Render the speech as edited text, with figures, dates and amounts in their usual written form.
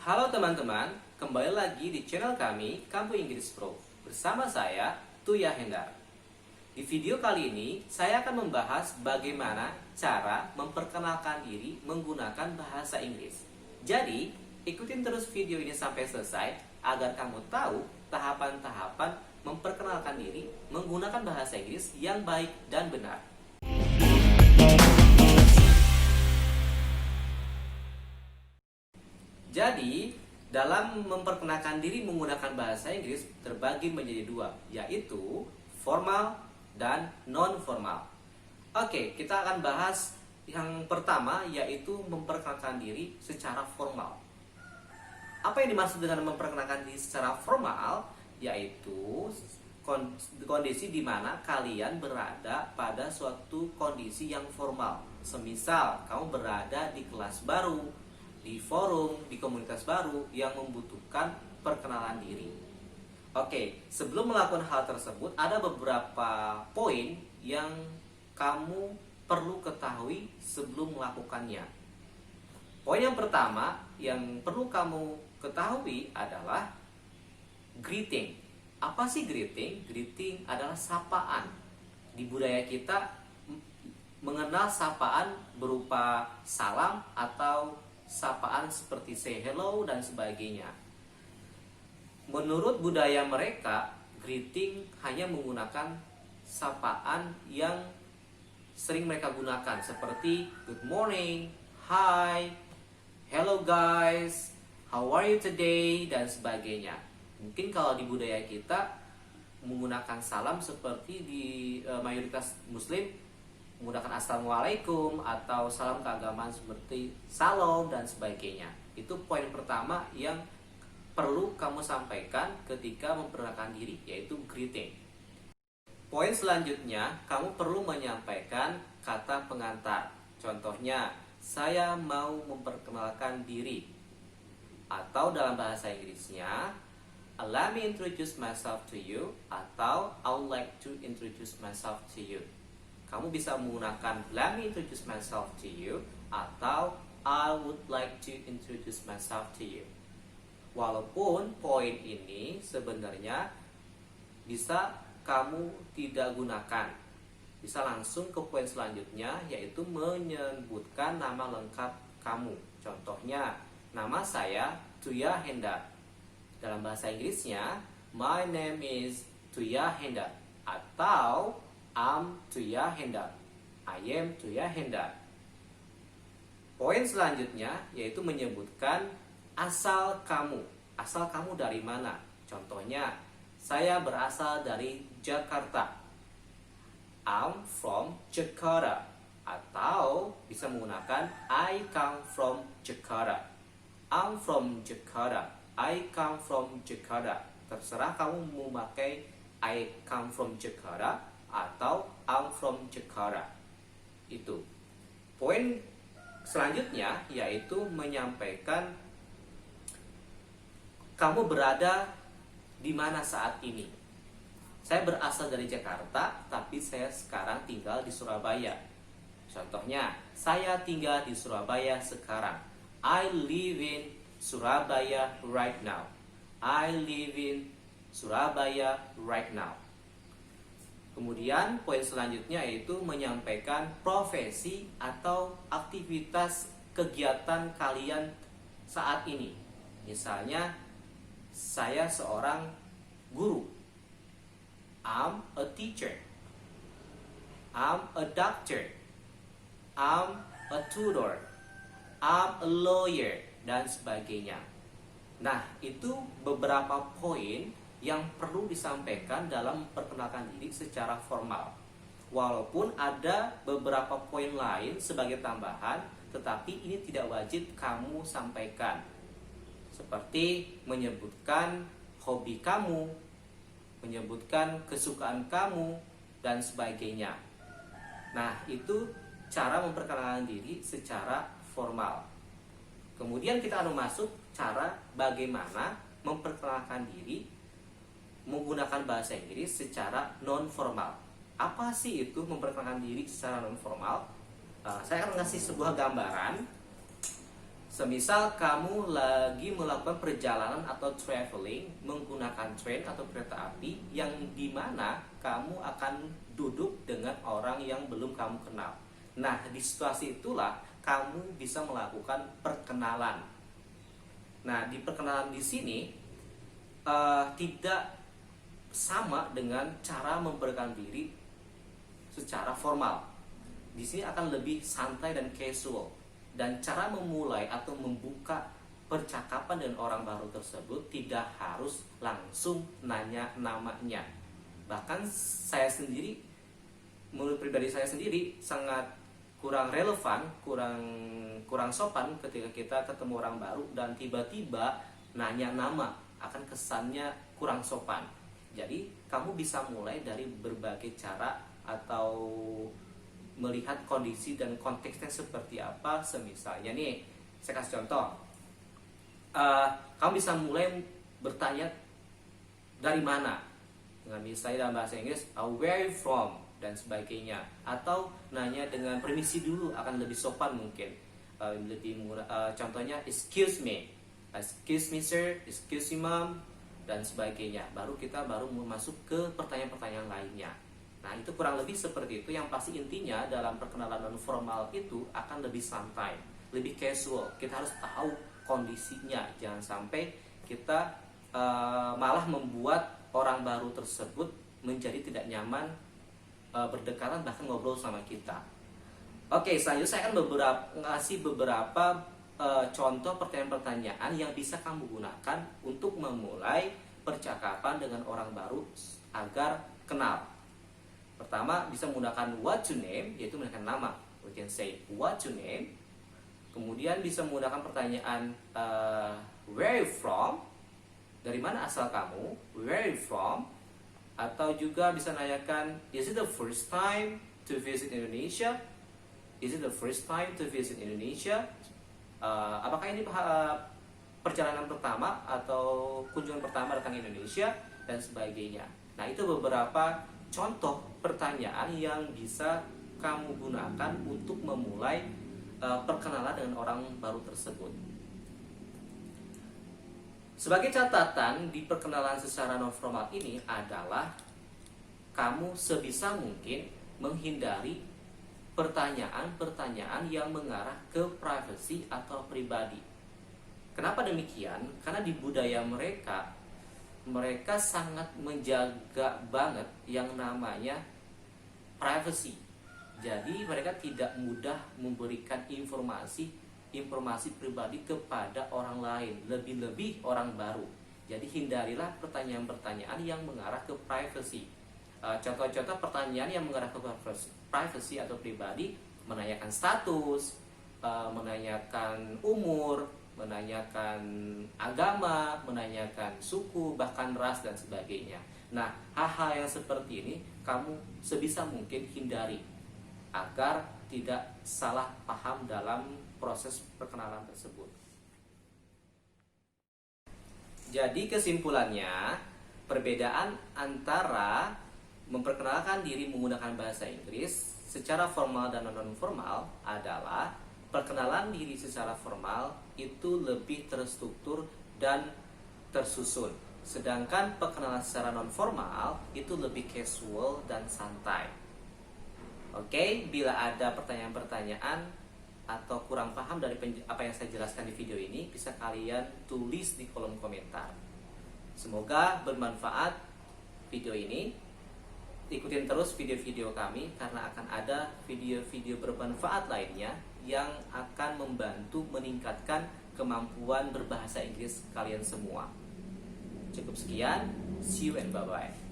Halo teman-teman, kembali lagi di channel kami Kampu Inggris Pro bersama saya Tuya Hendar. Di video kali ini saya akan membahas bagaimana cara memperkenalkan diri menggunakan bahasa Inggris. Jadi, ikutin terus video ini sampai selesai agar kamu tahu tahapan-tahapan memperkenalkan diri menggunakan bahasa Inggris yang baik dan benar. Jadi, dalam memperkenalkan diri menggunakan bahasa Inggris terbagi menjadi dua, yaitu formal dan non-formal. Oke, kita akan bahas yang pertama, yaitu memperkenalkan diri secara formal. Apa yang dimaksud dengan memperkenalkan diri secara formal? Yaitu kondisi di mana kalian berada pada suatu kondisi yang formal. Semisal, kamu berada di kelas baru, di forum, di komunitas baru yang membutuhkan perkenalan diri. Oke, sebelum melakukan hal tersebut, ada beberapa poin yang kamu perlu ketahui sebelum melakukannya. Poin yang pertama yang perlu kamu ketahui adalah greeting. Apa sih greeting? Greeting adalah sapaan. Di budaya kita mengenal sapaan berupa salam atau sapaan seperti say hello dan sebagainya. Menurut budaya mereka, greeting hanya menggunakan sapaan yang sering mereka gunakan seperti good morning, hi, hello guys, how are you today, dan sebagainya. Mungkin kalau di budaya kita menggunakan salam seperti di mayoritas muslim menggunakan assalamualaikum atau salam keagamaan seperti salam dan sebagainya. Itu poin pertama yang perlu kamu sampaikan ketika memperkenalkan diri, yaitu greeting. Poin selanjutnya, kamu perlu menyampaikan kata pengantar. Contohnya, saya mau memperkenalkan diri. Atau dalam bahasa Inggrisnya, allow me introduce myself to you, atau I would like to introduce myself to you. Kamu bisa menggunakan let me introduce myself to you atau I would like to introduce myself to you. Walaupun poin ini sebenarnya bisa kamu tidak gunakan. Bisa langsung ke poin selanjutnya, yaitu menyebutkan nama lengkap kamu. Contohnya, nama saya Tuya Hendar. Dalam bahasa Inggrisnya, my name is Tuya Hendar atau I'm Tuya Hendar. I am Tuya Hendar. Poin selanjutnya yaitu menyebutkan asal kamu. Asal kamu dari mana? Contohnya, saya berasal dari Jakarta. I'm from Jakarta. Atau bisa menggunakan I come from Jakarta. I'm from Jakarta. I come from Jakarta. Terserah kamu mau pakai I come from Jakarta atau I'm from Jakarta. Itu. Poin selanjutnya yaitu menyampaikan kamu berada di mana saat ini. Saya berasal dari Jakarta, tapi saya sekarang tinggal di Surabaya. Contohnya, saya tinggal di Surabaya sekarang. I live in Surabaya right now. I live in Surabaya right now. Kemudian poin selanjutnya yaitu menyampaikan profesi atau aktivitas kegiatan kalian saat ini. Misalnya, saya seorang guru. I'm a teacher. I'm a doctor. I'm a tutor. I'm a lawyer, dan sebagainya. Nah, itu beberapa poin yang perlu disampaikan dalam memperkenalkan diri secara formal. Walaupun ada beberapa poin lain sebagai tambahan, tetapi ini tidak wajib kamu sampaikan. Seperti menyebutkan hobi kamu, menyebutkan kesukaan kamu, dan sebagainya. Nah, itu cara memperkenalkan diri secara formal. Kemudian kita akan masuk cara bagaimana memperkenalkan diri menggunakan bahasa Inggris secara non-formal. Apa sih itu memperkenalkan diri secara non-formal? Saya akan kasih sebuah gambaran. Semisal kamu lagi melakukan perjalanan atau traveling menggunakan train atau kereta api yang dimana kamu akan duduk dengan orang yang belum kamu kenal. Nah, di situasi itulah kamu bisa melakukan perkenalan. Nah, di perkenalan di sini tidak sama dengan cara memperkenalkan diri secara formal. Di sini akan lebih santai dan casual. Dan cara memulai atau membuka percakapan dengan orang baru tersebut tidak harus langsung nanya namanya. Bahkan saya sendiri, menurut pribadi saya sendiri, sangat kurang relevan, kurang sopan ketika kita ketemu orang baru dan tiba-tiba nanya nama, akan kesannya kurang sopan. Jadi kamu bisa mulai dari berbagai cara atau melihat kondisi dan konteksnya seperti apa. Semisalnya nih, saya kasih contoh. Kamu bisa mulai bertanya dari mana, dengan misalnya dalam bahasa Inggris where are you from dan sebagainya, atau nanya dengan permisi dulu, akan lebih sopan mungkin. Contohnya excuse me sir, excuse me ma'am, dan sebagainya. Kita baru masuk ke pertanyaan-pertanyaan lainnya. Nah, itu kurang lebih seperti itu. Yang pasti intinya dalam perkenalan non formal itu akan lebih santai, lebih casual. Kita harus tahu kondisinya. Jangan sampai kita malah membuat orang baru tersebut menjadi tidak nyaman berdekatan, bahkan ngobrol sama kita. Oke, selanjutnya saya akan ngasih beberapa contoh pertanyaan-pertanyaan yang bisa kamu gunakan untuk memulai percakapan dengan orang baru agar kenal. Pertama, bisa menggunakan what your name, yaitu menggunakan nama. We can say what your name. Kemudian bisa menggunakan pertanyaan where are you from, dari mana asal kamu, where are you from. Atau juga bisa nanyakan, is it the first time to visit Indonesia? Is it the first time to visit Indonesia? Apakah ini perjalanan pertama atau kunjungan pertama datang Indonesia, dan sebagainya. Nah, itu beberapa contoh pertanyaan yang bisa kamu gunakan untuk memulai perkenalan dengan orang baru tersebut. Sebagai catatan di perkenalan secara non formal ini adalah kamu sebisa mungkin menghindari pertanyaan-pertanyaan yang mengarah ke privasi atau pribadi. Kenapa demikian? Karena di budaya mereka sangat menjaga banget yang namanya privacy. Jadi mereka tidak mudah memberikan informasi pribadi kepada orang lain, lebih-lebih orang baru. Jadi hindarilah pertanyaan-pertanyaan yang mengarah ke privacy. Contoh-contoh pertanyaan yang mengarah ke privacy atau pribadi, menanyakan status, menanyakan umur, menanyakan agama, menanyakan suku, bahkan ras dan sebagainya. Nah, hal-hal yang seperti ini kamu sebisa mungkin hindari agar tidak salah paham dalam proses perkenalan tersebut. Jadi kesimpulannya, perbedaan antara memperkenalkan diri menggunakan bahasa Inggris secara formal dan non formal adalah perkenalan diri secara formal itu lebih terstruktur dan tersusun. Sedangkan perkenalan secara non formal itu lebih casual dan santai. Oke, bila ada pertanyaan-pertanyaan atau kurang paham dari apa yang saya jelaskan di video ini, bisa kalian tulis di kolom komentar. Semoga bermanfaat video ini. Ikutin terus video-video kami karena akan ada video-video bermanfaat lainnya yang akan membantu meningkatkan kemampuan berbahasa Inggris kalian semua. Cukup sekian, see you and bye-bye.